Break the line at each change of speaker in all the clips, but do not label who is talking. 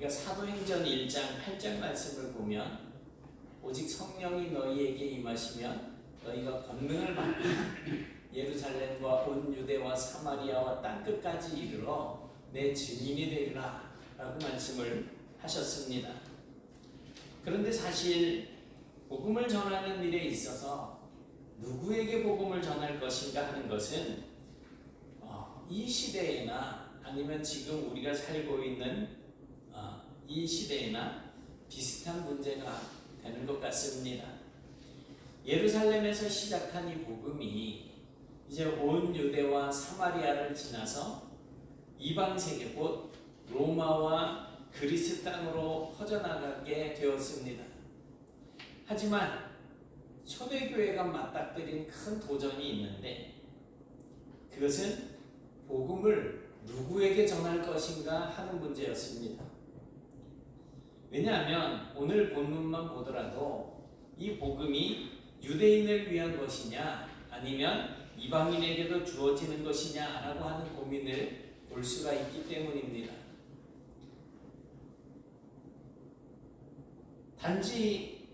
우리가 사도행전 1장 8절 말씀을 보면 오직 성령이 너희에게 임하시면 너희가 권능을 받고 예루살렘과 온 유대와 사마리아와 땅끝까지 이르러 내 증인이 되리라 라고 말씀을 하셨습니다. 그런데 사실 복음을 전하는 일에 있어서 누구에게 복음을 전할 것인가 하는 것은 이 시대에나 아니면 지금 우리가 살고 있는 이 시대에나 비슷한 문제가 되는 것 같습니다. 예루살렘에서 시작한 이 복음이 이제 온 유대와 사마리아를 지나서 이방 세계 곧 로마와 그리스 땅으로 퍼져나가게 되었습니다. 하지만 초대교회가 맞닥뜨린 큰 도전이 있는데 그것은 복음을 누구에게 전할 것인가 하는 문제였습니다. 왜냐하면 오늘 본문만 보더라도 이 복음이 유대인을 위한 것이냐 아니면 이방인에게도 주어지는 것이냐라고 하는 고민을 볼 수가 있기 때문입니다. 단지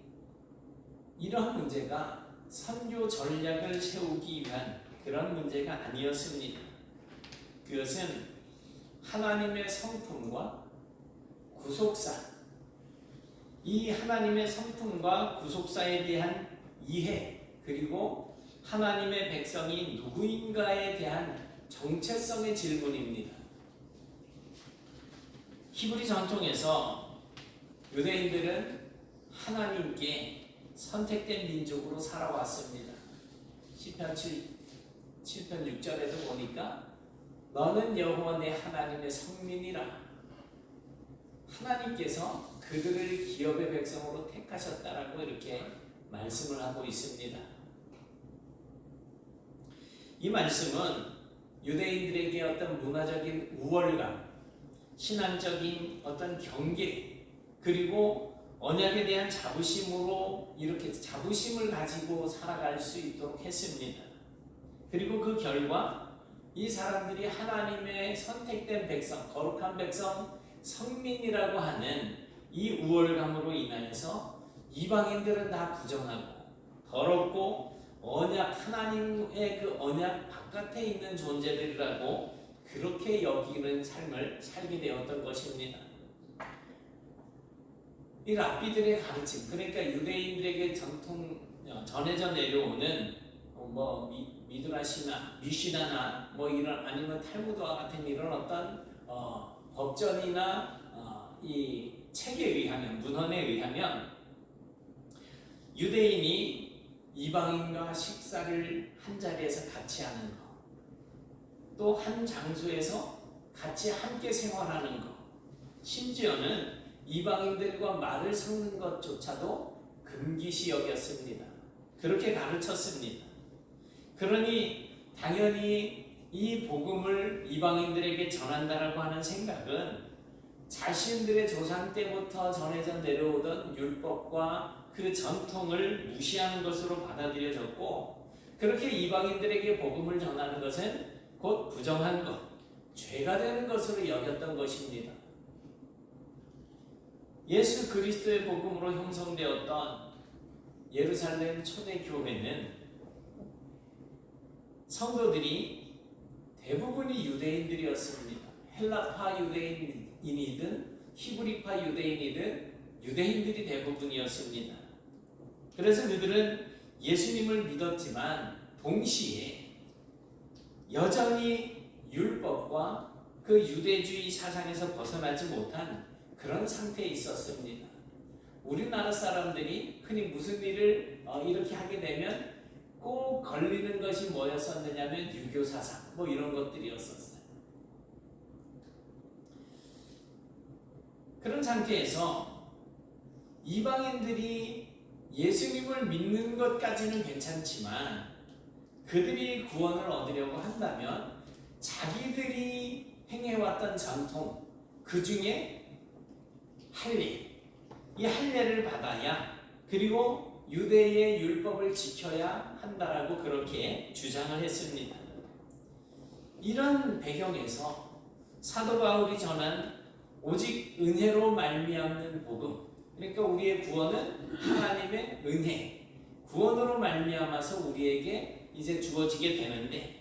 이러한 문제가 선교 전략을 세우기 위한 그런 문제가 아니었습니다. 그것은 하나님의 성품과 구속사, 이 하나님의 성품과 구속사에 대한 이해, 그리고 하나님의 백성이 누구인가에 대한 정체성의 질문입니다. 히브리 전통에서 유대인들은 하나님께 선택된 민족으로 살아왔습니다. 시편 7편 6절에도 보니까 너는 여호와 내 하나님의 성민이라. 하나님께서 그들을 기업의 백성으로 택하셨다라고 이렇게 말씀을 하고 있습니다. 이 말씀은 유대인들에게 어떤 문화적인 우월감, 신앙적인 어떤 경계, 그리고 언약에 대한 자부심으로 이렇게 자부심을 가지고 살아갈 수 있도록 했습니다. 그리고 그 결과 이 사람들이 하나님의 선택된 백성, 거룩한 백성, 성민이라고 하는 이 우월감으로 인하여서 이방인들은 다 부정하고 더럽고 언약, 하나님의 그 언약 바깥에 있는 존재들이라고 그렇게 여기는 삶을 살게 되었던 것입니다. 이 랍비들의 가르침, 그러니까 유대인들에게 전해져 내려오는 미드라시나 미시나나 이런 아니면 탈무드와 같은 이런 어떤 법전이나 이 책에 의하면, 문헌에 의하면 유대인이 이방인과 식사를 한 자리에서 같이 하는 것, 또 한 장소에서 같이 함께 생활하는 것, 심지어는 이방인들과 말을 섞는 것조차도 금기시 여겼습니다. 그렇게 가르쳤습니다. 그러니 당연히 이 복음을 이방인들에게 전한다라고 하는 생각은 자신들의 조상 때부터 전해져 내려오던 율법과 그 전통을 무시하는 것으로 받아들여졌고, 그렇게 이방인들에게 복음을 전하는 것은 곧 부정한 것, 죄가 되는 것으로 여겼던 것입니다. 예수 그리스도의 복음으로 형성되었던 예루살렘 초대교회는 성도들이 대부분이 유대인들이었습니다. 헬라파 유대인이든 히브리파 유대인이든 유대인들이 대부분이었습니다. 그래서 그들은 예수님을 믿었지만 동시에 여전히 율법과 그 유대주의 사상에서 벗어나지 못한 그런 상태에 있었습니다. 우리나라 사람들이 흔히 무슨 일을 이렇게 하게 되면 꼭 걸리는 것이 뭐였었느냐면 유교 사상 이런 것들이었었어요. 그런 상태에서 이방인들이 예수님을 믿는 것까지는 괜찮지만 그들이 구원을 얻으려고 한다면 자기들이 행해왔던 전통, 그 중에 할례, 이 할례를 받아야, 그리고 유대의 율법을 지켜야 한다라고 그렇게 주장을 했습니다. 이런 배경에서 사도 바울이 전한 오직 은혜로 말미암는 복음. 그러니까 우리의 구원은 하나님의 은혜, 구원으로 말미암아서 우리에게 이제 주어지게 되는데,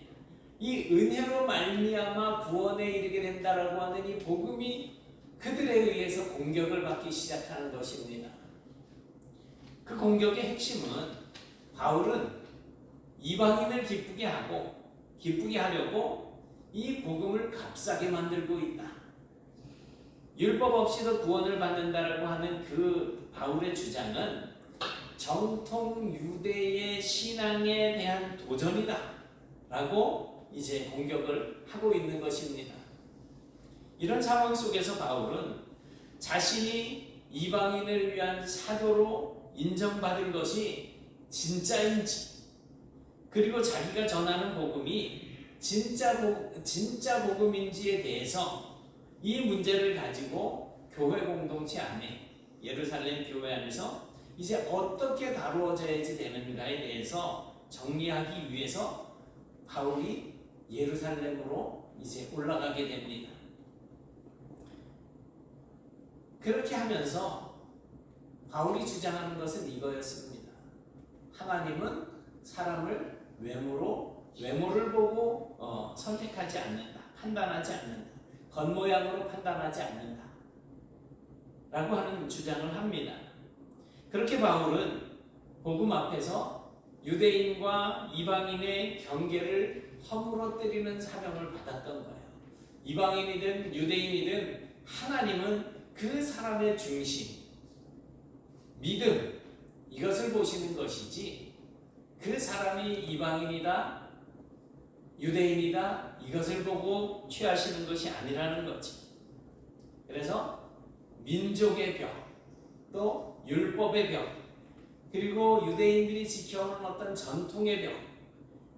이 은혜로 말미암아 구원에 이르게 된다라고 하는 이 복음이 그들에 의해서 공격을 받기 시작하는 것입니다. 그 공격의 핵심은 바울은 이방인을 기쁘게 하려고 이 복음을 값싸게 만들고 있다. 율법 없이도 구원을 받는다라고 하는 그 바울의 주장은 정통 유대의 신앙에 대한 도전이다 라고 이제 공격을 하고 있는 것입니다. 이런 상황 속에서 바울은 자신이 이방인을 위한 사도로 인정받은 것이 진짜인지, 그리고 자기가 전하는 복음이 진짜 복음인지에 대해서 이 문제를 가지고 교회 공동체 안에, 예루살렘 교회 안에서 이제 어떻게 다루어져야지 되는가에 대해서 정리하기 위해서 바울이 예루살렘으로 이제 올라가게 됩니다. 그렇게 하면서 바울이 주장하는 것은 이거였습니다. 하나님은 사람을 외모를 보고 선택하지 않는다, 판단하지 않는다, 겉모양으로 판단하지 않는다 라고 하는 주장을 합니다. 그렇게 바울은 복음 앞에서 유대인과 이방인의 경계를 허물어뜨리는 사명을 받았던 거예요. 이방인이든 유대인이든 하나님은 그 사람의 중심, 믿음, 이것을 보시는 것이지 그 사람이 이방인이다, 유대인이다 이것을 보고 취하시는 것이 아니라는 거지. 그래서 민족의 벽, 또 율법의 벽, 그리고 유대인들이 지켜오는 어떤 전통의 벽,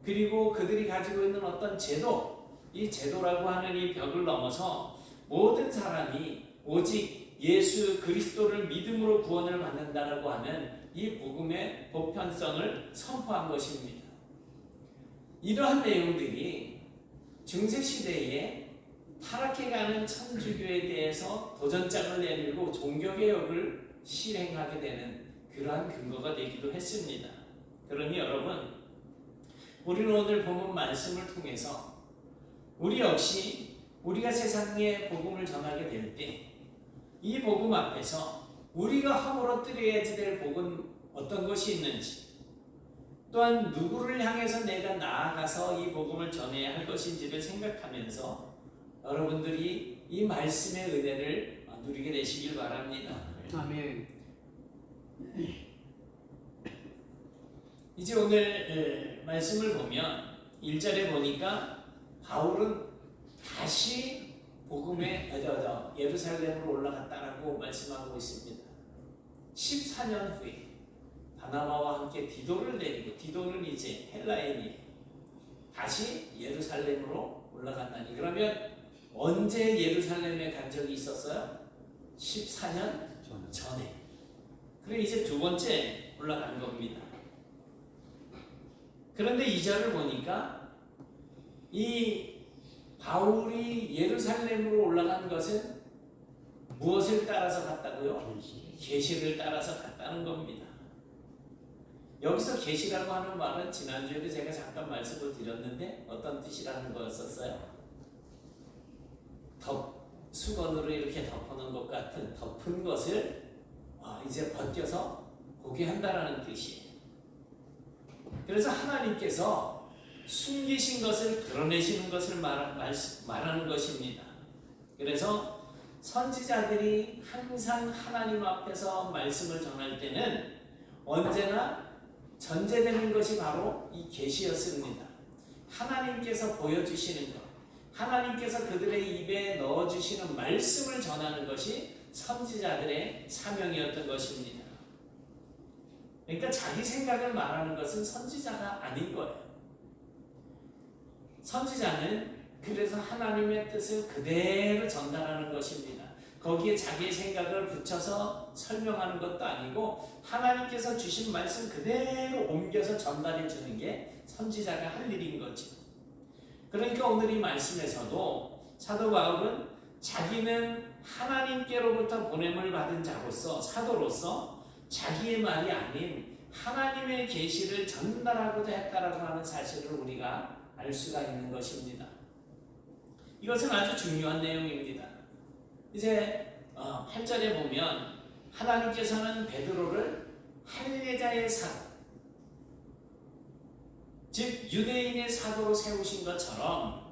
그리고 그들이 가지고 있는 어떤 제도, 이 제도라고 하는 이 벽을 넘어서 모든 사람이 오직 예수 그리스도를 믿음으로 구원을 받는다라고 하는 이 복음의 보편성을 선포한 것입니다. 이러한 내용들이 중세시대에 타락해가는 천주교에 대해서 도전장을 내밀고 종교개혁을 실행하게 되는 그러한 근거가 되기도 했습니다. 그러니 여러분, 우리는 오늘 본문 말씀을 통해서 우리 역시 우리가 세상에 복음을 전하게 될 때 이 복음 앞에서 우리가 허물어뜨려야지 될 복은 어떤 것이 있는지, 또한 누구를 향해서 내가 나아가서 이 복음을 전해야 할 것인지를 생각하면서 여러분들이 이 말씀의 은혜를 누리게 되시길 바랍니다.
아멘.
이제 오늘 말씀을 보면 1절에 보니까 바울은 다시 복음의 예루살렘으로 올라갔다라고 말씀하고 있습니다. 14년 후에 바나바와 함께 디도를 데리고, 디도는 이제 헬라인이에요. 다시 예루살렘으로 올라간다니, 그러면 언제 예루살렘에 간 적이 있었어요? 14년 전에. 그래 이제 두 번째 올라간 겁니다. 그런데 2절을 보니까 이 바울이 예루살렘으로 올라간 것은 무엇을 따라서 갔다고요? 계시를 따라서 갔다는 겁니다. 여기서 계시라고 하는 말은 지난주에도 제가 잠깐 말씀을 드렸는데 어떤 뜻이라는 거였었어요? 수건으로 이렇게 덮어놓은 것 같은, 덮은 것을 이제 벗겨서 보게 한다라는 뜻이에요. 그래서 하나님께서 숨기신 것을 드러내시는 것을 말하는 것입니다. 그래서 선지자들이 항상 하나님 앞에서 말씀을 전할 때는 언제나 전제되는 것이 바로 이 계시였습니다. 하나님께서 보여주시는 것, 하나님께서 그들의 입에 넣어주시는 말씀을 전하는 것이 선지자들의 사명이었던 것입니다. 그러니까 자기 생각을 말하는 것은 선지자가 아닌 거예요. 선지자는 그래서 하나님의 뜻을 그대로 전달하는 것입니다. 거기에 자기의 생각을 붙여서 설명하는 것도 아니고 하나님께서 주신 말씀 그대로 옮겨서 전달해 주는 게 선지자가 할 일인 거죠. 그러니까 오늘 이 말씀에서도 사도 바울은 자기는 하나님께로부터 보냄을 받은 자로서 사도로서 자기의 말이 아닌 하나님의 계시를 전달하고자 했다라고 하는 사실을 우리가 알 수가 있는 것입니다. 이것은 아주 중요한 내용입니다. 이제 8절에 보면 하나님께서는 베드로를 할례자의 사도, 즉 유대인의 사도로 세우신 것처럼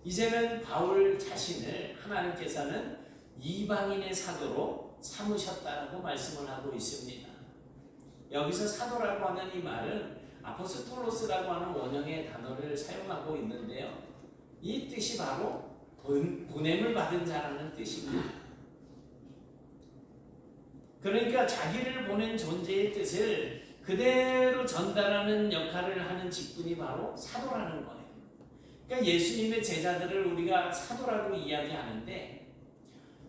이제는 바울 자신을 하나님께서는 이방인의 사도로 삼으셨다라고 말씀을 하고 있습니다. 여기서 사도라고 하는 이 말은 아포스톨로스라고 하는 원형의 단어를 사용하고 있는데요. 이 뜻이 바로 보냄을 받은 자라는 뜻입니다. 그러니까 자기를 보낸 존재의 뜻을 그대로 전달하는 역할을 하는 직분이 바로 사도라는 거예요. 그러니까 예수님의 제자들을 우리가 사도라고 이야기하는데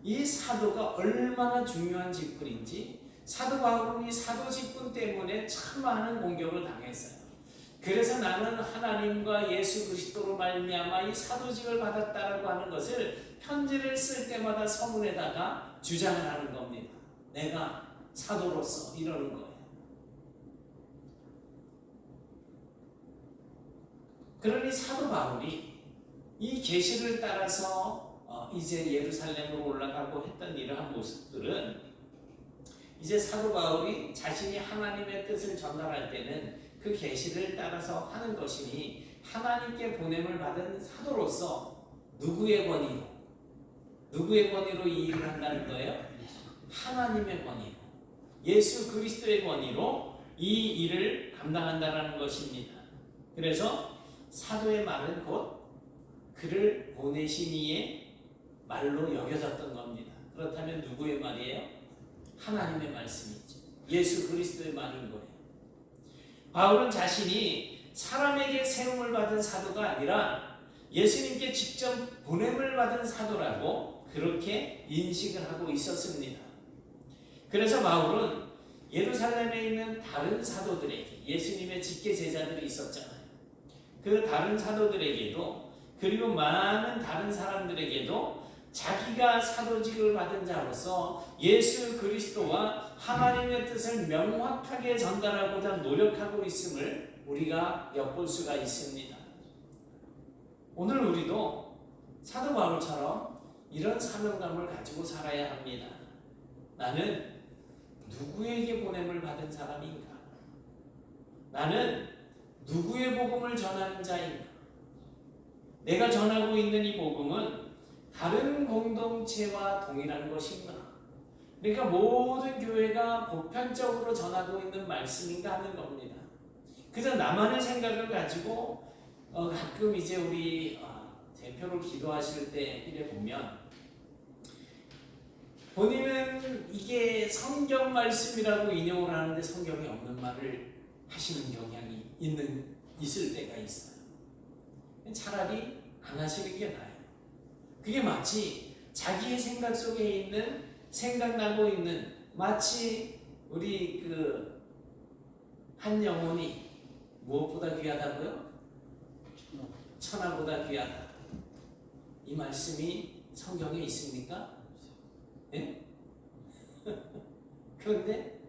이 사도가 얼마나 중요한 직분인지 사도 바울은 이 사도 직분 때문에 참 많은 공격을 당했어요. 그래서 나는 하나님과 예수 그리스도로 말미암아 이 사도직을 받았다라고 하는 것을 편지를 쓸 때마다 서문에다가 주장을 하는 겁니다. 내가 사도로서 이러는 거예요. 그러니 사도 바울이 이 계시를 따라서 이제 예루살렘으로 올라가고 했던 이러한 모습들은 이제 사도 바울이 자신이 하나님의 뜻을 전달할 때는 그 계시를 따라서 하는 것이니 하나님께 보냄을 받은 사도로서 누구의 권위로 이 일을 한다는 거예요? 하나님의 권위로, 예수 그리스도의 권위로 이 일을 감당한다는 것입니다. 그래서 사도의 말은 곧 그를 보내신 이의 말로 여겨졌던 겁니다. 그렇다면 누구의 말이에요? 하나님의 말씀이죠. 예수 그리스도의 말인 거예요. 바울은 자신이 사람에게 세움을 받은 사도가 아니라 예수님께 직접 보냄을 받은 사도라고 그렇게 인식을 하고 있었습니다. 그래서 바울은 예루살렘에 있는 다른 사도들에게, 예수님의 직계 제자들이 있었잖아요. 그 다른 사도들에게도 그리고 많은 다른 사람들에게도 자기가 사도직을 받은 자로서 예수 그리스도와 하나님의 뜻을 명확하게 전달하고자 노력하고 있음을 우리가 엿볼 수가 있습니다. 오늘 우리도 사도 바울처럼 이런 사명감을 가지고 살아야 합니다. 나는 누구에게 보냄을 받은 사람인가? 나는 누구의 복음을 전하는 자인가? 내가 전하고 있는 이 복음은 다른 공동체와 동일한 것인가? 그러니까 모든 교회가 보편적으로 전하고 있는 말씀인가 하는 겁니다. 그저 나만의 생각을 가지고 가끔 이제 우리 대표로 기도하실 때 이래 보면 본인은 이게 성경 말씀이라고 인용을 하는데 성경에 없는 말을 하시는 경향이 있을 때가 있어요. 차라리 안 하시는 게 나아요. 그게 마치 자기의 생각 속에 있는, 생각나고 있는, 마치 우리 한 영혼이 무엇보다 귀하다고요? 천하보다 귀하다. 이 말씀이 성경에 있습니까? 네? 그런데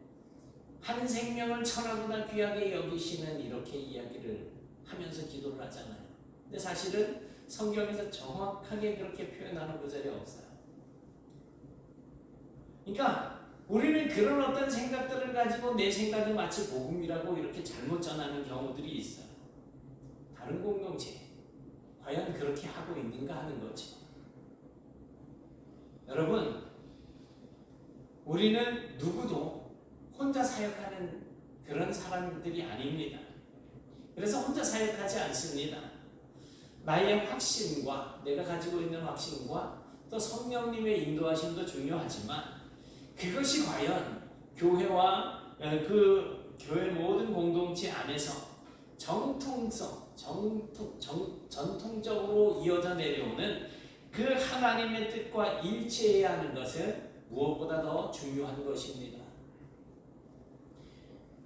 한 생명을 천하보다 귀하게 여기시는 이렇게 이야기를 하면서 기도를 하잖아요. 근데 사실은 성경에서 정확하게 그렇게 표현하는 구절이 없어요. 그러니까 우리는 그런 어떤 생각들을 가지고 내 생각이 마치 복음이라고 이렇게 잘못 전하는 경우들이 있어요. 다른 공동체 과연 그렇게 하고 있는가 하는 거죠. 여러분, 우리는 누구도 혼자 사역하는 그런 사람들이 아닙니다. 그래서 혼자 사역하지 않습니다. 나의 확신과 내가 가지고 있는 확신과 또 성령님의 인도하심도 중요하지만 그것이 과연 교회와 그 교회 모든 공동체 안에서 전통적으로 이어져 내려오는 그 하나님의 뜻과 일치해야 하는 것은 무엇보다 더 중요한 것입니다.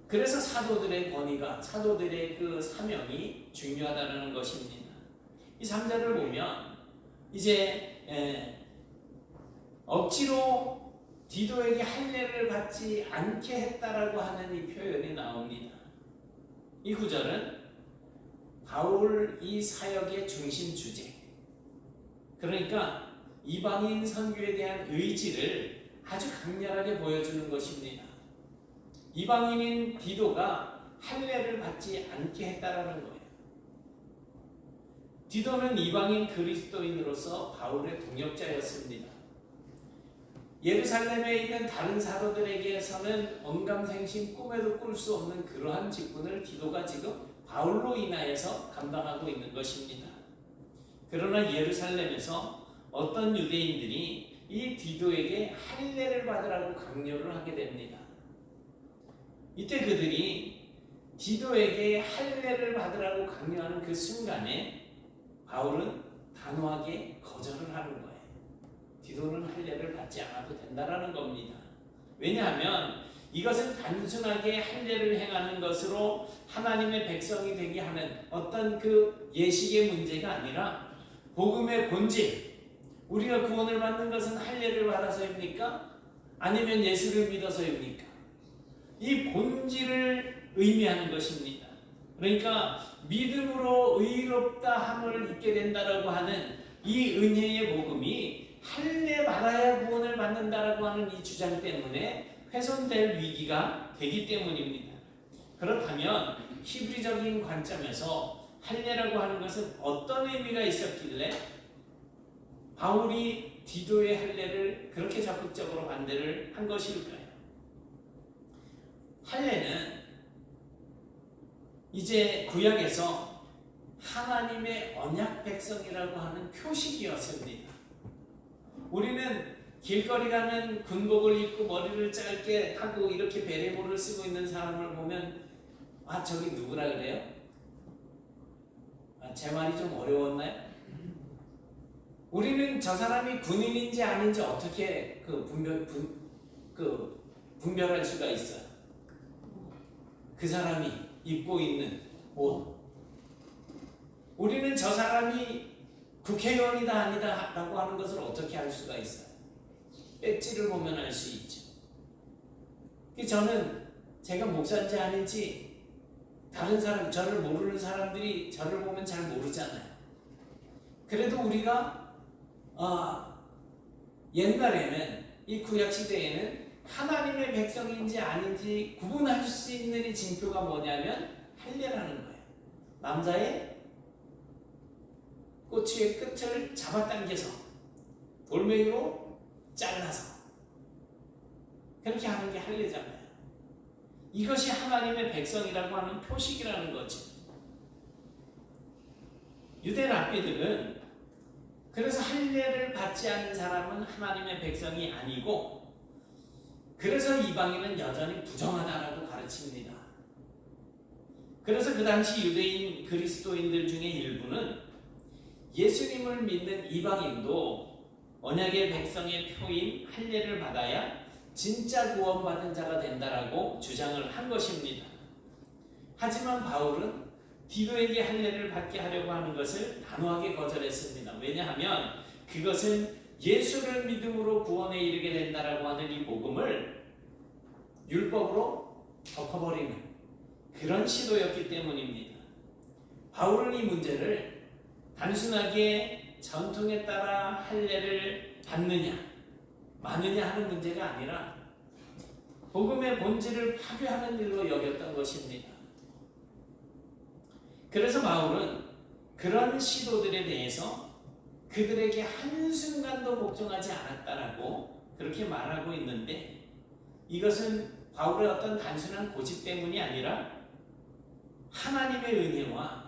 그래서 사도들의 권위가, 사도들의 그 사명이 중요하다는 것입니다. 이 3절을 보면 이제 억지로 디도에게 할례를 받지 않게 했다라고 하는 이 표현이 나옵니다. 이 구절은 바울 이 사역의 중심 주제, 그러니까 이방인 선교에 대한 의지를 아주 강렬하게 보여주는 것입니다. 이방인인 디도가 할례를 받지 않게 했다라는 거예요. 디도는 이방인 그리스도인으로서 바울의 동역자였습니다. 예루살렘에 있는 다른 사도들에게서는 언감생심 꿈에도 꿀 수 없는 그러한 직분을 디도가 지금 바울로 인하여서 감당하고 있는 것입니다. 그러나 예루살렘에서 어떤 유대인들이 이 디도에게 할례를 받으라고 강요를 하게 됩니다. 이때 그들이 디도에게 할례를 받으라고 강요하는 그 순간에 바울은 단호하게 거절을 하는 거예요. 디도는 할례를 받지 않아도 된다라는 겁니다. 왜냐하면 이것은 단순하게 할례를 행하는 것으로 하나님의 백성이 되게 하는 어떤 그 예식의 문제가 아니라 복음의 본질, 우리가 구원을 받는 것은 할례를 받아서입니까? 아니면 예수를 믿어서입니까? 이 본질을 의미하는 것입니다. 그러니까 믿음으로 의롭다 함을 입게 된다라고 하는 이 은혜의 복음이 할례 받아야 구원을 받는다라고 하는 이 주장 때문에 훼손될 위기가 되기 때문입니다. 그렇다면 히브리적인 관점에서 할례라고 하는 것은 어떤 의미가 있었길래 바울이 디도의 할례를 그렇게 적극적으로 반대를 한 것일까요? 할례는 이제 구약에서 하나님의 언약 백성이라고 하는 표식이었습니다. 우리는 길거리 가는 군복을 입고 머리를 짧게 하고 이렇게 베레모를 쓰고 있는 사람을 보면 아, 저기 누구라 그래요? 아, 제 말이 좀 어려웠나요? 우리는 저 사람이 군인인지 아닌지 어떻게 분별할 수가 있어요? 그 사람이 입고 있는 옷. 우리는 저 사람이 국회의원이다 아니다 라고 하는 것을 어떻게 알 수가 있어요? 배지를 보면 알 수 있죠. 저는 제가 목사인지 아닌지 다른 사람, 저를 모르는 사람들이 저를 보면 잘 모르잖아요. 그래도 우리가 옛날에는 이 구약시대에는 하나님의 백성인지 아닌지 구분할 수 있는 이 징표가 뭐냐면 할례라는 거예요. 남자의 꼬치의 끝을 잡아당겨서 돌멩이로 잘라서 그렇게 하는 게 할례잖아요. 이것이 하나님의 백성이라고 하는 표식이라는 거죠. 유대 랍비들은 그래서 할례를 받지 않는 사람은 하나님의 백성이 아니고 그래서 이방인은 여전히 부정하다라고 가르칩니다. 그래서 그 당시 유대인 그리스도인들 중에 일부는 예수님을 믿는 이방인도 언약의 백성의 표인 할례를 받아야 진짜 구원받은 자가 된다라고 주장을 한 것입니다. 하지만 바울은 디도에게 할례를 받게 하려고 하는 것을 단호하게 거절했습니다. 왜냐하면 그것은 예수를 믿음으로 구원에 이르게 된다라고 하는 이 복음을 율법으로 덮어버리는 그런 시도였기 때문입니다. 바울은 이 문제를 단순하게 전통에 따라 할례를 받느냐 마느냐 하는 문제가 아니라 복음의 본질을 파괴하는 일로 여겼던 것입니다. 그래서 바울은 그런 시도들에 대해서 그들에게 한순간도 복종하지 않았다라고 그렇게 말하고 있는데 이것은 바울의 어떤 단순한 고집 때문이 아니라 하나님의 은혜와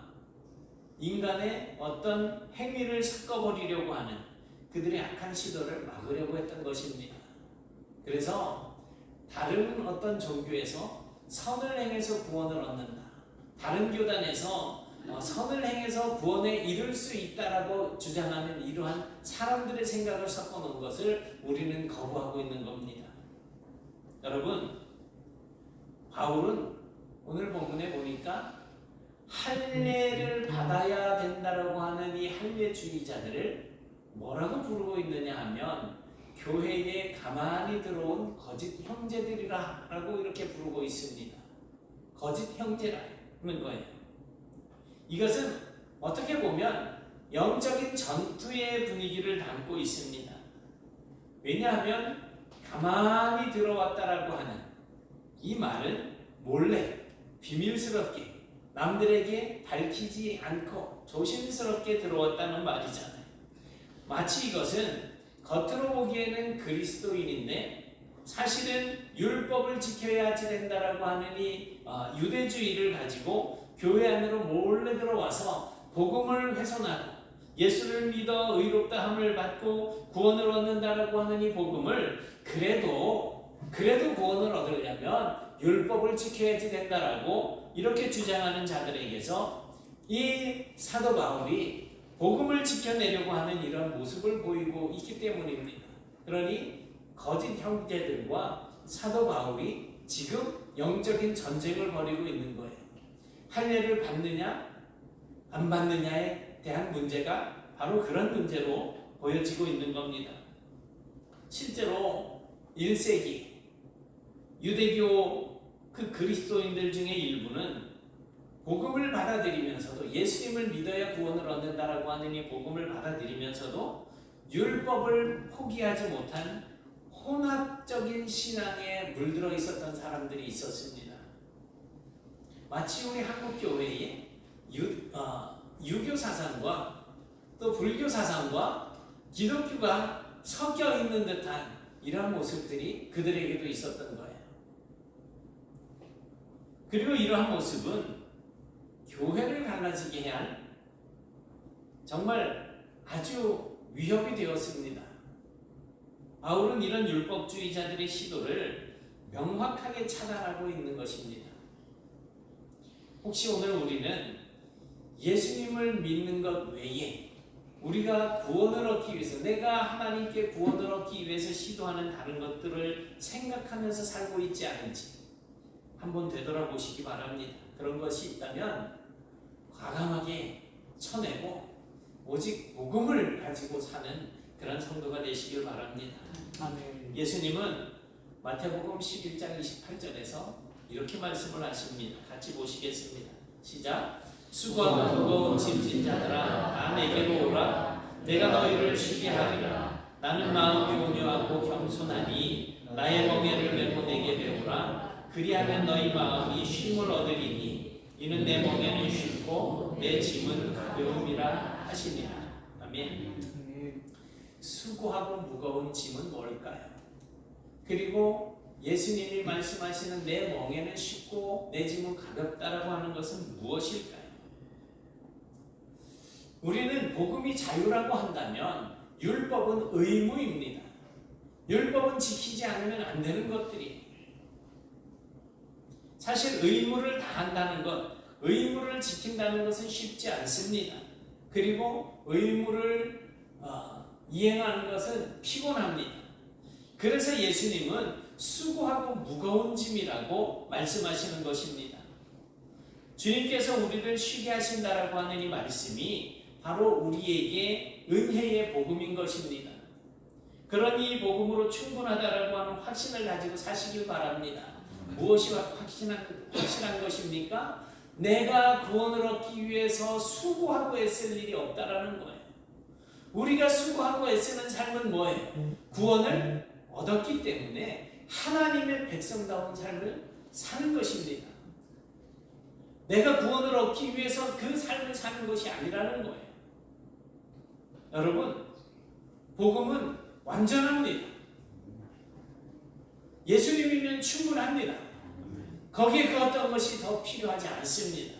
인간의 어떤 행위를 섞어버리려고 하는 그들의 악한 시도를 막으려고 했던 것입니다. 그래서 다른 어떤 종교에서 선을 행해서 구원을 얻는다. 다른 교단에서 선을 행해서 구원에 이를 수 있다라고 주장하는 이러한 사람들의 생각을 섞어놓은 것을 우리는 거부하고 있는 겁니다. 여러분, 바울은 오늘 본문에 보니까 할례를 받아야 된다라고 하는 이 할례주의자들을 뭐라고 부르고 있느냐 하면 교회에 가만히 들어온 거짓 형제들이라 라고 이렇게 부르고 있습니다. 거짓 형제라는 거예요. 이것은 어떻게 보면 영적인 전투의 분위기를 담고 있습니다. 왜냐하면 가만히 들어왔다라고 하는 이 말은 몰래 비밀스럽게 남들에게 밝히지 않고 조심스럽게 들어왔다는 말이잖아요. 마치 이것은 겉으로 보기에는 그리스도인인데 사실은 율법을 지켜야지 된다라고 하는 이 유대주의를 가지고 교회 안으로 몰래 들어와서 복음을 훼손하고 예수를 믿어 의롭다함을 받고 구원을 얻는다라고 하는 이 복음을 그래도 구원을 얻으려면 율법을 지켜야지 된다라고 이렇게 주장하는 자들에게서 이 사도 바울이 복음을 지켜내려고 하는 이런 모습을 보이고 있기 때문입니다. 그러니 거짓 형제들과 사도 바울이 지금 영적인 전쟁을 벌이고 있는 거예요. 할례를 받느냐 안 받느냐에 대한 문제가 바로 그런 문제로 보여지고 있는 겁니다. 실제로 1세기 유대교 그 그리스도인들 중에 일부는 복음을 받아들이면서도 예수님을 믿어야 구원을 얻는다라고 하는 이 복음을 받아들이면서도 율법을 포기하지 못한 혼합적인 신앙에 물들어 있었던 사람들이 있었습니다. 마치 우리 한국 교회에 유교 사상과 또 불교 사상과 기독교가 섞여 있는 듯한 이러한 모습들이 그들에게도 있었던 거예요. 그리고 이러한 모습은 교회를 갈라지게 할 정말 아주 위협이 되었습니다. 바울은 이런 율법주의자들의 시도를 명확하게 차단하고 있는 것입니다. 혹시 오늘 우리는 예수님을 믿는 것 외에 우리가 구원을 얻기 위해서 내가 하나님께 구원을 얻기 위해서 시도하는 다른 것들을 생각하면서 살고 있지 않은지 한번 되돌아보시기 바랍니다. 그런 것이 있다면 과감하게 쳐내고 오직 복음을 가지고 사는 그런 성도가 되시길 바랍니다.
아멘.
예수님은 마태복음 11장 28절에서 이렇게 말씀을 하십니다. 같이 보시겠습니다. 시작. 수고하고 무거운 짐진 자들아 다 내게로 오라. 내가 너희를 쉬게 하리라. 나는 마음이 온유하고 겸손하니 나의 멍에를 메고 내게 배우라. 그리하면 너희 마음이 쉼을 얻으리니 이는 내 멍에는 쉽고 내 짐은 가벼움이라 하시니라. 아멘. 수고하고 무거운 짐은 뭘까요? 그리고 예수님이 말씀하시는 내 멍에는 쉽고 내 짐은 가볍다라고 하는 것은 무엇일까요? 우리는 복음이 자유라고 한다면 율법은 의무입니다. 율법은 지키지 않으면 안 되는 것들이에요. 사실 의무를 다한다는 것, 의무를 지킨다는 것은 쉽지 않습니다. 그리고 의무를 이행하는 것은 피곤합니다. 그래서 예수님은 수고하고 무거운 짐이라고 말씀하시는 것입니다. 주님께서 우리를 쉬게 하신다라고 하는 이 말씀이 바로 우리에게 은혜의 복음인 것입니다. 그러니 복음으로 충분하다라고 하는 확신을 가지고 사시길 바랍니다. 무엇이 확실한 것입니까? 내가 구원을 얻기 위해서 수고하고 애쓸 일이 없다라는 거예요. 우리가 수고하고 애쓰는 삶은 뭐예요? 구원을 얻었기 때문에 하나님의 백성다운 삶을 사는 것입니다. 내가 구원을 얻기 위해서 그 삶을 사는 것이 아니라는 거예요. 여러분, 복음은 완전합니다. 예수님이면 충분합니다. 거기에 그 어떤 것이 더 필요하지 않습니다.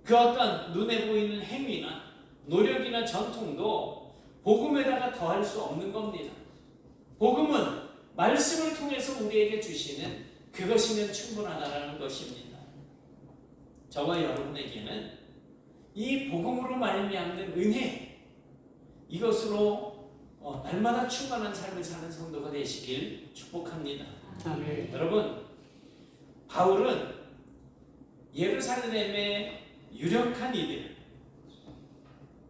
그 어떤 눈에 보이는 행위나 노력이나 전통도 복음에다가 더할 수 없는 겁니다. 복음은 말씀을 통해서 우리에게 주시는 그것이면 충분하다라는 것입니다. 저와 여러분에게는 이 복음으로 말미암는 은혜, 이것으로 날마다 충만한 삶을 사는 성도가 되시길 축복합니다.
아멘.
여러분, 바울은 예루살렘의 유력한 이들,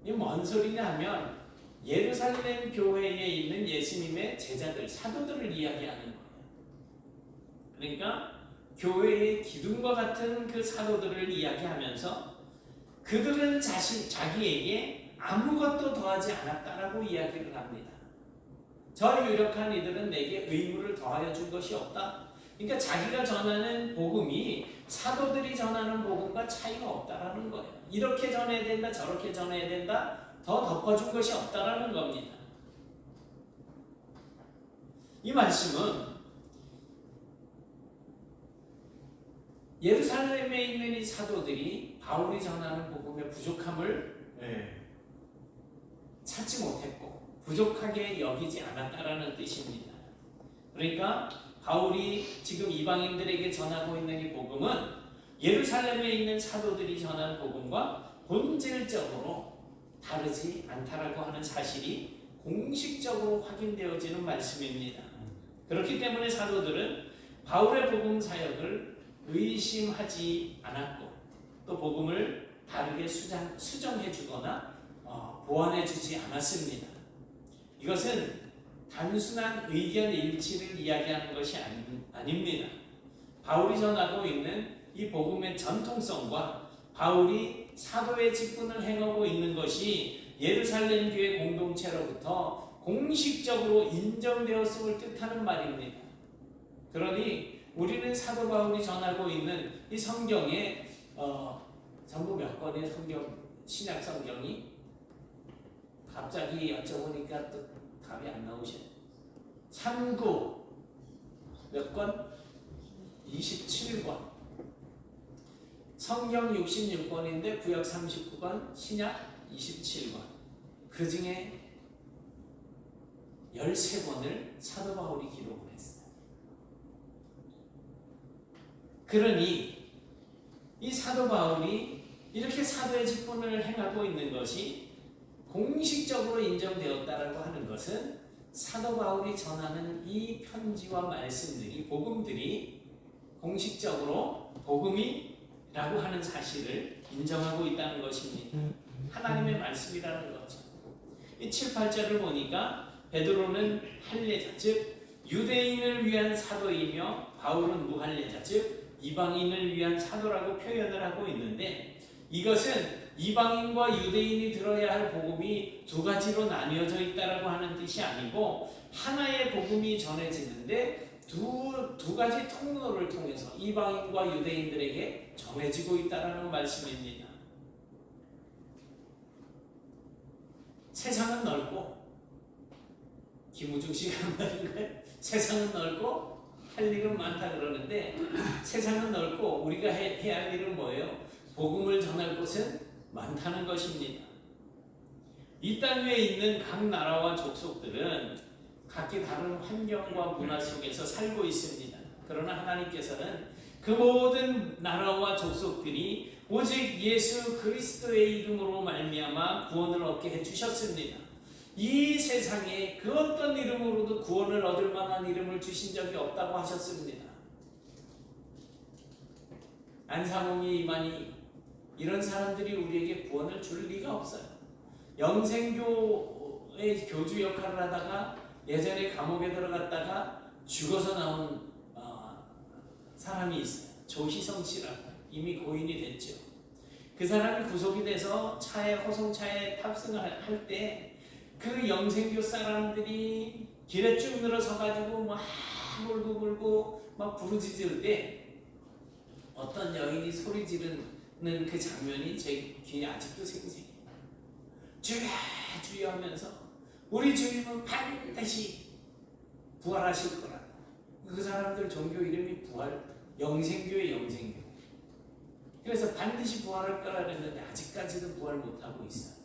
이게 뭔 소리냐 하면 예루살렘 교회에 있는 예수님의 제자들, 사도들을 이야기하는 거예요. 그러니까 교회의 기둥과 같은 그 사도들을 이야기하면서 그들은 자기에게 아무것도 더하지 않았다라고 이야기를 합니다. 저 유력한 이들은 내게 의무를 더하여 준 것이 없다. 그러니까 자기가 전하는 복음이 사도들이 전하는 복음과 차이가 없다라는 거예요. 이렇게 전해야 된다, 저렇게 전해야 된다, 더 덮어준 것이 없다라는 겁니다. 이 말씀은 예루살렘에 있는 이 사도들이 바울이 전하는 복음의 부족함을 찾지 못했고 부족하게 여기지 않았다라는 뜻입니다. 그러니까 바울이 지금 이방인들에게 전하고 있는 이 복음은 예루살렘에 있는 사도들이 전한 복음과 본질적으로 다르지 않다라고 하는 사실이 공식적으로 확인되어지는 말씀입니다. 그렇기 때문에 사도들은 바울의 복음 사역을 의심하지 않았고 또 복음을 다르게 수정해 주거나 보완해 주지 않았습니다. 이것은 단순한 의견 일치를 이야기하는 것이 아닙니다. 바울이 전하고 있는 이 복음의 전통성과 바울이 사도의 직분을 행하고 있는 것이 예루살렘 교회 공동체로부터 공식적으로 인정되었음을 뜻하는 말입니다. 그러니 우리는 사도 바울이 전하고 있는 이 성경에 전부 몇 권의 신약 성경이 갑자기 여쭤보니까 또 답이 안 나오셔요. 참고 몇 권? 27권. 성경 66권인데 구약 39권, 신약 27권. 그 중에 13권을 사도 바울이 기록을 했어요. 그러니 이 사도 바울이 이렇게 사도의 직분을 행하고 있는 것이 공식적으로 인정되었다라고 하는 것은 사도 바울이 전하는 이 편지와 말씀들이 복음들이 공식적으로 복음이라고 하는 사실을 인정하고 있다는 것입니다. 하나님의 말씀이라는 거죠. 이 7, 8절을 보니까 베드로는 할례자 즉 유대인을 위한 사도이며 바울은 무할례자 즉 이방인을 위한 사도라고 표현을 하고 있는데 이것은 이방인과 유대인이 들어야 할 복음이 두 가지로 나뉘어져 있다라고 하는 뜻이 아니고 하나의 복음이 전해지는데 두 가지 통로를 통해서 이방인과 유대인들에게 전해지고 있다라는 말씀입니다. 세상은 넓고 김우중 씨가 말인 거예요. 세상은 넓고 할 일은 많다 그러는데 세상은 넓고 우리가 해야 할 일은 뭐예요? 복음을 전할 곳은 많다는 것입니다. 이 땅 위에 있는 각 나라와 족속들은 각기 다른 환경과 문화 속에서 살고 있습니다. 그러나 하나님께서는 그 모든 나라와 족속들이 오직 예수 그리스도의 이름으로 말미암아 구원을 얻게 해주셨습니다. 이 세상에 그 어떤 이름으로도 구원을 얻을 만한 이름을 주신 적이 없다고 하셨습니다. 안상홍이 이만희 이런 사람들이 우리에게 구원을 줄 리가 없어요. 영생교의 교주 역할을 하다가 예전에 감옥에 들어갔다가 죽어서 나온 사람이 있어요. 조희성 씨라고 이미 고인이 됐죠. 그 사람이 구속이 돼서 호송차에 탑승을 할 때 그 영생교 사람들이 길에 쭉 늘어서가지고 막 울고 막 부르짖을 때 어떤 여인이 소리 지르는 그 장면이 제 귀에 아직도 생생해요. 주여 주여 하면서 우리 주님은 반드시 부활하실 거라고. 그 사람들 종교 이름이 영생교의 영생교. 그래서 반드시 부활할 거라 그랬는데 아직까지도 부활 못하고 있어요.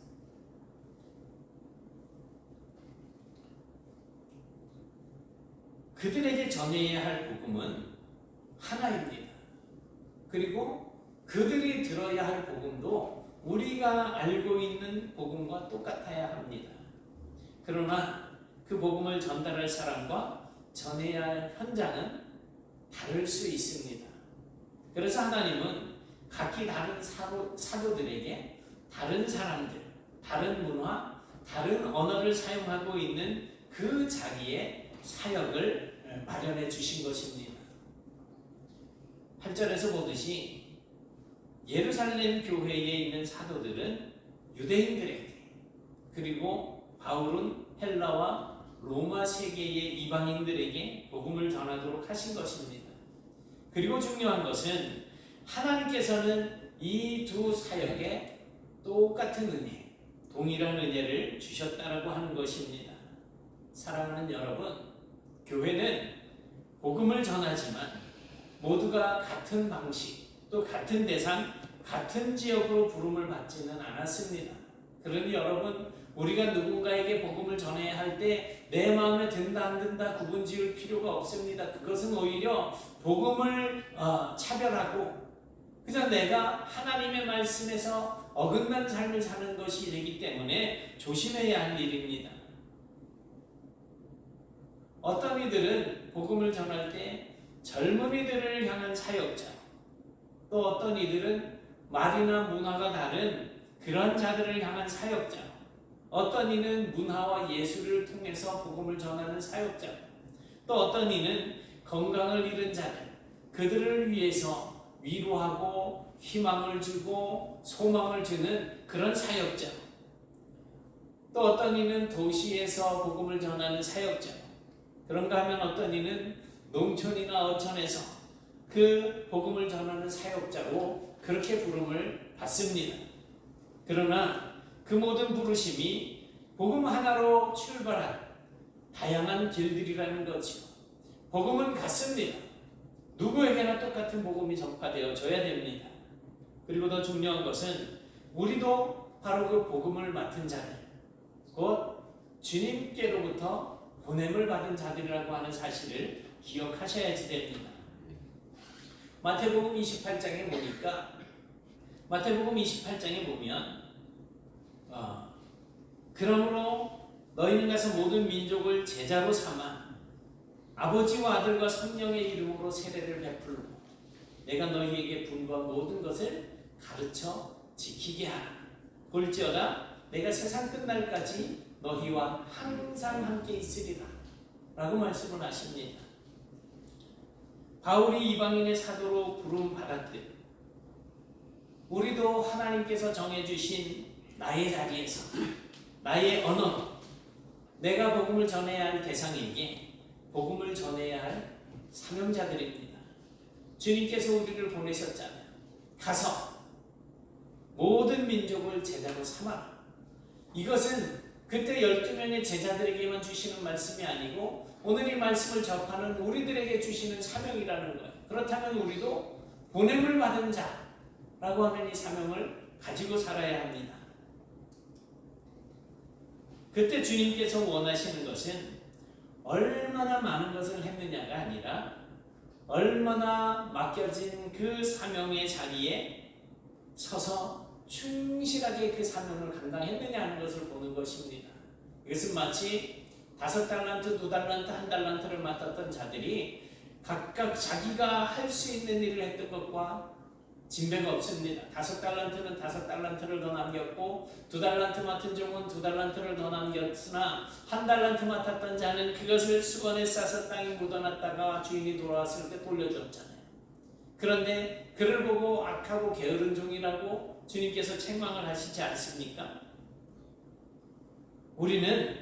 그들에게 전해야 할 복음은 하나입니다. 그리고 그들이 들어야 할 복음도 우리가 알고 있는 복음과 똑같아야 합니다. 그러나 그 복음을 전달할 사람과 전해야 할 현장은 다를 수 있습니다. 그래서 하나님은 각기 다른 사도들에게 다른 사람들, 다른 문화, 다른 언어를 사용하고 있는 그 자리에 사역을 마련해 주신 것입니다. 8절에서 보듯이 예루살렘 교회에 있는 사도들은 유대인들에게, 그리고 바울은 헬라와 로마 세계의 이방인들에게 복음을 전하도록 하신 것입니다. 그리고 중요한 것은 하나님께서는 이 두 사역에 똑같은 은혜, 동일한 은혜를 주셨다라고 하는 것입니다. 사랑하는 여러분, 교회는 복음을 전하지만 모두가 같은 방식, 또 같은 대상, 같은 지역으로 부름을 받지는 않았습니다. 그러니 여러분, 우리가 누군가에게 복음을 전해야 할 때 내 마음에 든다 안 든다 구분 지을 필요가 없습니다. 그것은 오히려 복음을 차별하고 그저 내가 하나님의 말씀에서 어긋난 삶을 사는 것이 되기 때문에 조심해야 할 일입니다. 어떤 이들은 복음을 전할 때 젊은이들을 향한 사역자, 또 어떤 이들은 말이나 문화가 다른 그런 자들을 향한 사역자, 어떤 이는 문화와 예술을 통해서 복음을 전하는 사역자, 또 어떤 이는 건강을 잃은 자들, 그들을 위해서 위로하고 희망을 주고 소망을 주는 그런 사역자, 또 어떤 이는 도시에서 복음을 전하는 사역자, 그런가 하면 어떤 이는 농촌이나 어촌에서 그 복음을 전하는 사역자로 그렇게 부름을 받습니다. 그러나 그 모든 부르심이 복음 하나로 출발한 다양한 길들이라는 거죠. 복음은 같습니다. 누구에게나 똑같은 복음이 전파되어져야 됩니다. 그리고 더 중요한 것은 우리도 바로 그 복음을 맡은 자들, 곧 주님께로부터 보냄을 받은 자들이라고 하는 사실을 기억하셔야지 됩니다. 마태복음 28장에 보니까, 마태복음 28장에 보면 그러므로 너희는 가서 모든 민족을 제자로 삼아 아버지와 아들과 성령의 이름으로 세례를 베풀고 내가 너희에게 분부한 모든 것을 가르쳐 지키게 하라. 볼지어다 내가 세상 끝날까지 너희와 항상 함께 있으리라 라고 말씀을 하십니다. 바울이 이방인의 사도로 부름 받았듯 우리도 하나님께서 정해주신 나의 자리에서, 나의 언어, 내가 복음을 전해야 할 대상에게 복음을 전해야 할 사명자들입니다. 주님께서 우리를 보내셨잖아요. 가서 모든 민족을 제자로 삼아라. 이것은 그때 12명의 제자들에게만 주시는 말씀이 아니고 오늘 이 말씀을 접하는 우리들에게 주시는 사명이라는 거예요. 그렇다면 우리도 보냄을 받은 자라고 하는 이 사명을 가지고 살아야 합니다. 그때 주님께서 원하시는 것은 얼마나 많은 것을 했느냐가 아니라 얼마나 맡겨진 그 사명의 자리에 서서 충실하게 그 사명을 감당했느냐 하는 것을 보는 것입니다. 이것은 마치 5달란트, 2달란트, 1달란트를 맡았던 자들이 각각 자기가 할 수 있는 일을 했던 것과 진배가 없습니다. 5달란트는 5달란트를 더 남겼고 2달란트 맡은 종은 2달란트를 더 남겼으나 1달란트 맡았던 자는 그것을 수건에 싸서 땅에 묻어놨다가 주인이 돌아왔을 때 돌려주었잖아요. 그런데 그를 보고 악하고 게으른 종이라고 주님께서 책망을 하시지 않습니까? 우리는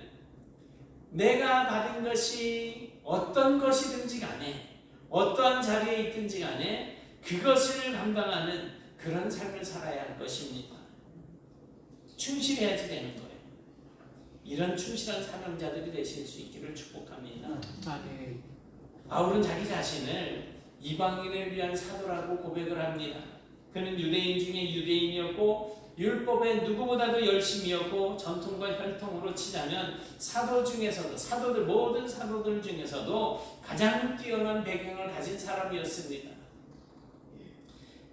내가 받은 것이 어떤 것이든지 간에 어떠한 자리에 있든지 간에 그것을 감당하는 그런 삶을 살아야 할 것입니다. 충실해야지 되는 거예요. 이런 충실한 사명자들이 되실 수 있기를 축복합니다. 바울은 자기 자신을 이방인을 위한 사도라고 고백을 합니다. 그는 유대인 중에 유대인이었고 율법에 누구보다도 열심이었고 전통과 혈통으로 치자면 사도 중에서도 모든 사도들 중에서도 가장 뛰어난 배경을 가진 사람이었습니다.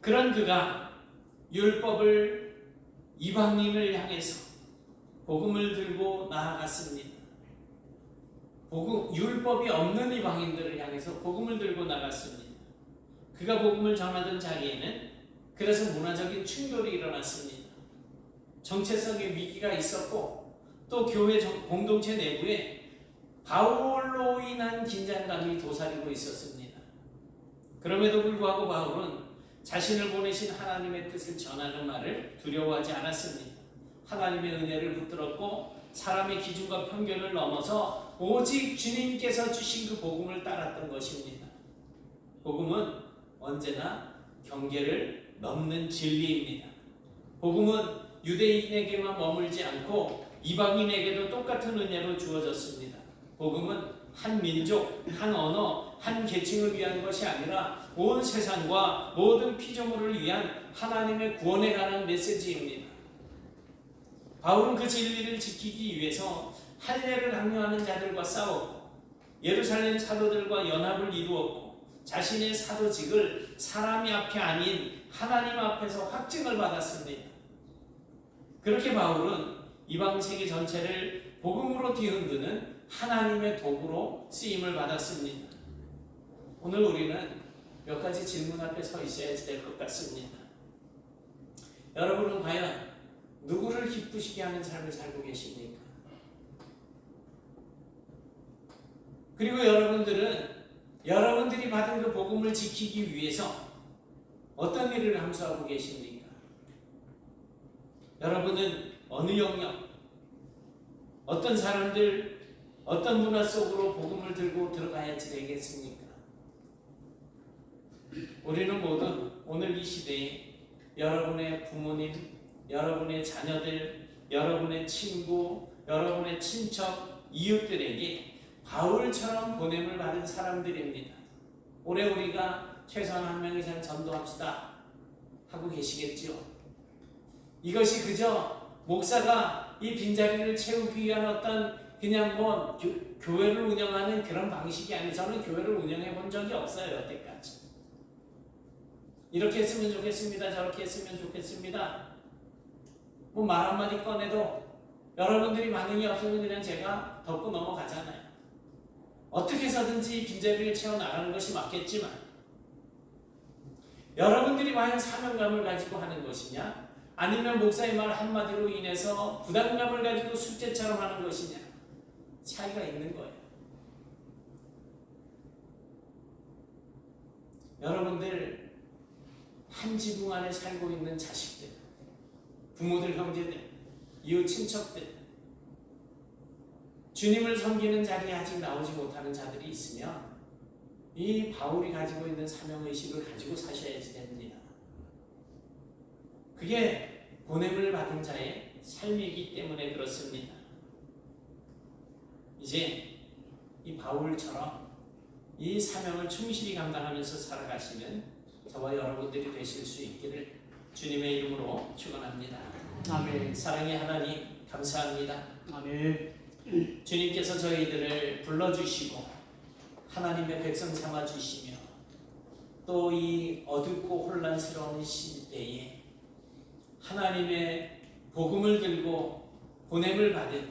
그런 그가 율법을 이방인을 향해서 복음을 들고 나아갔습니다. 율법이 없는 이방인들을 향해서 복음을 들고 나갔습니다. 그가 복음을 전하던 자리에는 그래서 문화적인 충돌이 일어났습니다. 정체성의 위기가 있었고 또 교회 공동체 내부에 바울로 인한 긴장감이 도사리고 있었습니다. 그럼에도 불구하고 바울은 자신을 보내신 하나님의 뜻을 전하는 말을 두려워하지 않았습니다. 하나님의 은혜를 붙들었고 사람의 기준과 편견을 넘어서 오직 주님께서 주신 그 복음을 따랐던 것입니다. 복음은 언제나 경계를 넘는 진리입니다. 복음은 유대인에게만 머물지 않고 이방인에게도 똑같은 은혜로 주어졌습니다. 복음은 한 민족, 한 언어, 한 계층을 위한 것이 아니라 온 세상과 모든 피조물을 위한 하나님의 구원에 관한 메시지입니다. 바울은 그 진리를 지키기 위해서 할례를 강요하는 자들과 싸웠고 예루살렘 사도들과 연합을 이루었고 자신의 사도직을 사람이 앞에 아닌 하나님 앞에서 확증을 받았습니다. 그렇게 바울은 이방 세계 전체를 복음으로 뒤흔드는 하나님의 도구로 쓰임을 받았습니다. 오늘 우리는 몇 가지 질문 앞에 서 있어야 될 것 같습니다. 여러분은 과연 누구를 기쁘시게 하는 삶을 살고 계십니까? 그리고 여러분들이 받은 그 복음을 지키기 위해서 어떤 일을 함수하고 계십니까? 여러분은 어느 영역, 어떤 사람들, 어떤 문화 속으로 복음을 들고 들어가야 되겠습니까? 우리는 모두 오늘 이 시대에 여러분의 부모님, 여러분의 자녀들, 여러분의 친구, 여러분의 친척, 이웃들에게 바울처럼 보냄을 받은 사람들입니다. 올해 우리가 최소한 한 명 이상 전도합시다 하고 계시겠죠? 이것이 그저 목사가 이 빈자리를 채우기 위한 어떤 그냥 교회를 운영하는 그런 방식이 아니라 저는 교회를 운영해 본 적이 없어요. 여태까지. 이렇게 했으면 좋겠습니다. 저렇게 했으면 좋겠습니다. 말 한마디 꺼내도 여러분들이 반응이 없으면 그냥 제가 덮고 넘어가잖아요. 어떻게 해서든지 빈자리를 채워나가는 것이 맞겠지만 여러분들이 과연 사명감을 가지고 하는 것이냐 아니면 목사의 말 한마디로 인해서 부담감을 가지고 숙제처럼 하는 것이냐 차이가 있는 거예요. 여러분들 한 지붕 안에 살고 있는 자식들, 부모들, 형제들, 이웃 친척들, 주님을 섬기는 자리에 아직 나오지 못하는 자들이 있으면 이 바울이 가지고 있는 사명의식을 가지고 사셔야지 됩니다. 그게 보냄을 받은 자의 삶이기 때문에 그렇습니다. 이제 이 바울처럼 이 사명을 충실히 감당하면서 살아가시는 저와 여러분들이 되실 수 있기를 주님의 이름으로 축원합니다.
아멘.
사랑의 하나님 감사합니다.
아멘.
주님께서 저희들을 불러주시고 하나님의 백성 삼아주시며 또 이 어둡고 혼란스러운 시대에 하나님의 복음을 들고 보냄을 받은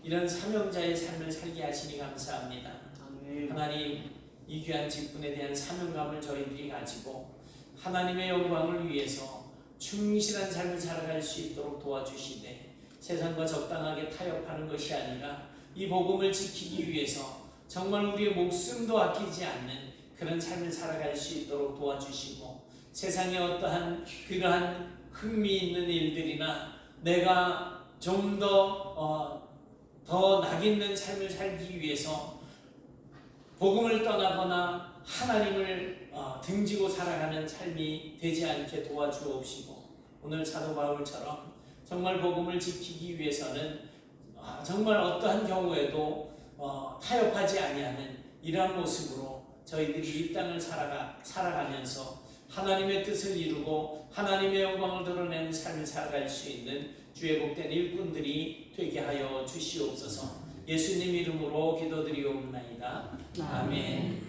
이런 사명자의 삶을 살게 하시니 감사합니다.
아멘.
하나님 이 귀한 직분에 대한 사명감을 저희들이 가지고 하나님의 영광을 위해서 충실한 삶을 살아갈 수 있도록 도와주시되 세상과 적당하게 타협하는 것이 아니라 이 복음을 지키기 위해서 정말 우리의 목숨도 아끼지 않는 그런 삶을 살아갈 수 있도록 도와주시고 세상에 어떠한 그러한 흥미있는 일들이나 내가 좀 더 낙있는 삶을 살기 위해서 복음을 떠나거나 하나님을 등지고 살아가는 삶이 되지 않게 도와주옵시고 오늘 사도 바울처럼 정말 복음을 지키기 위해서는 정말 어떠한 경우에도 타협하지 아니하는 이러한 모습으로 저희들이 이 땅을 살아가면서 하나님의 뜻을 이루고 하나님의 영광을 드러내는 삶을 살아갈 수 있는 주의 복된 일꾼들이 되게 하여 주시옵소서. 예수님 이름으로 기도드리옵나이다. 아멘.